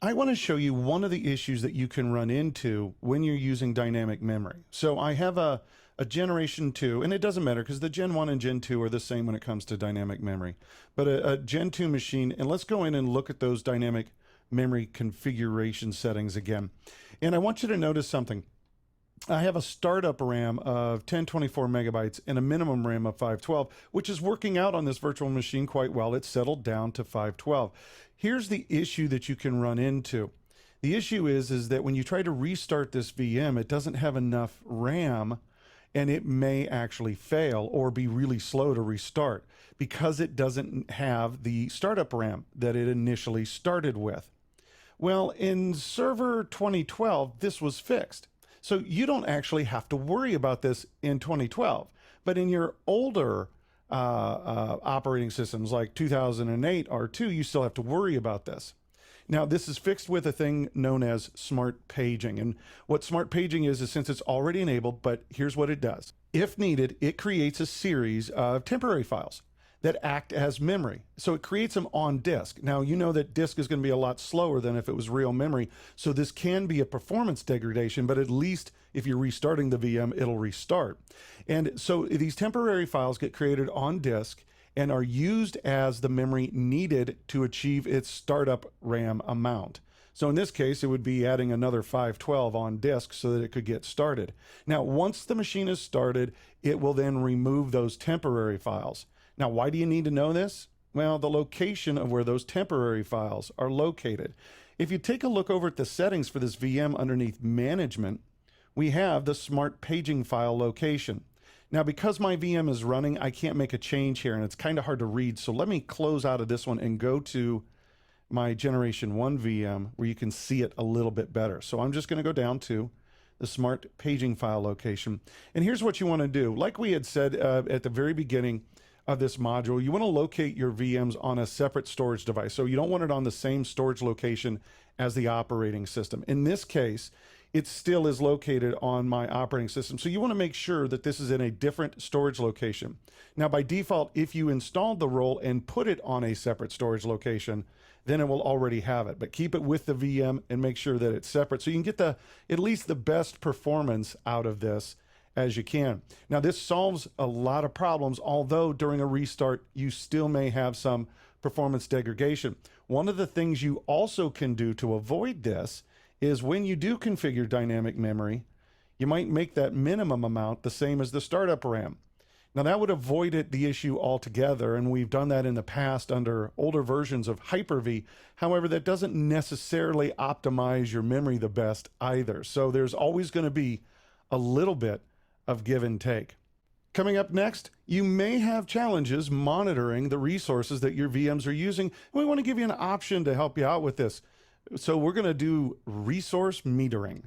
I want to show you one of the issues that you can run into when you're using dynamic memory. So I have a Generation 2, and it doesn't matter because the Gen 1 and Gen 2 are the same when it comes to dynamic memory. But a Gen 2 machine, and let's go in and look at those dynamic memory configuration settings again. And I want you to notice something. I have a startup RAM of 1024 megabytes and a minimum RAM of 512, which is working out on this virtual machine quite well. It's settled down to 512. Here's the issue that you can run into. The issue is that when you try to restart this VM, it doesn't have enough RAM, and it may actually fail or be really slow to restart because it doesn't have the startup RAM that it initially started with. Well, in Server 2012, this was fixed. So you don't actually have to worry about this in 2012. But in your older operating systems like 2008 R2, you still have to worry about this. Now, this is fixed with a thing known as smart paging. And what smart paging is since it's already enabled, but here's what it does. If needed, it creates a series of temporary files that act as memory. So it creates them on disk. Now, you know that disk is going to be a lot slower than if it was real memory. So this can be a performance degradation, but at least if you're restarting the VM, it'll restart. And so these temporary files get created on disk and are used as the memory needed to achieve its startup RAM amount. So in this case, it would be adding another 512 on disk so that it could get started. Now, once the machine is started, it will then remove those temporary files. Now, why do you need to know this? Well, the location of where those temporary files are located. If you take a look over at the settings for this VM underneath management, we have the smart paging file location. Now, because my VM is running, I can't make a change here, and it's kind of hard to read. So let me close out of this one and go to my Generation 1 VM where you can see it a little bit better. So I'm just going to go down to the smart paging file location. And here's what you want to do. Like we had said at the very beginning of this module, you want to locate your VMs on a separate storage device. So you don't want it on the same storage location as the operating system. In this case, it still is located on my operating system. So you want to make sure that this is in a different storage location. Now, by default, if you installed the role and put it on a separate storage location, then it will already have it. But keep it with the VM and make sure that it's separate so you can get at least the best performance out of this as you can. Now, this solves a lot of problems, although during a restart, you still may have some performance degradation. One of the things you also can do to avoid this is when you do configure dynamic memory, you might make that minimum amount the same as the startup RAM. Now, that would avoid the issue altogether, and we've done that in the past under older versions of Hyper-V. However, that doesn't necessarily optimize your memory the best either. So there's always going to be a little bit of give and take. Coming up next, you may have challenges monitoring the resources that your VMs are using. We want to give you an option to help you out with this. So we're going to do resource metering.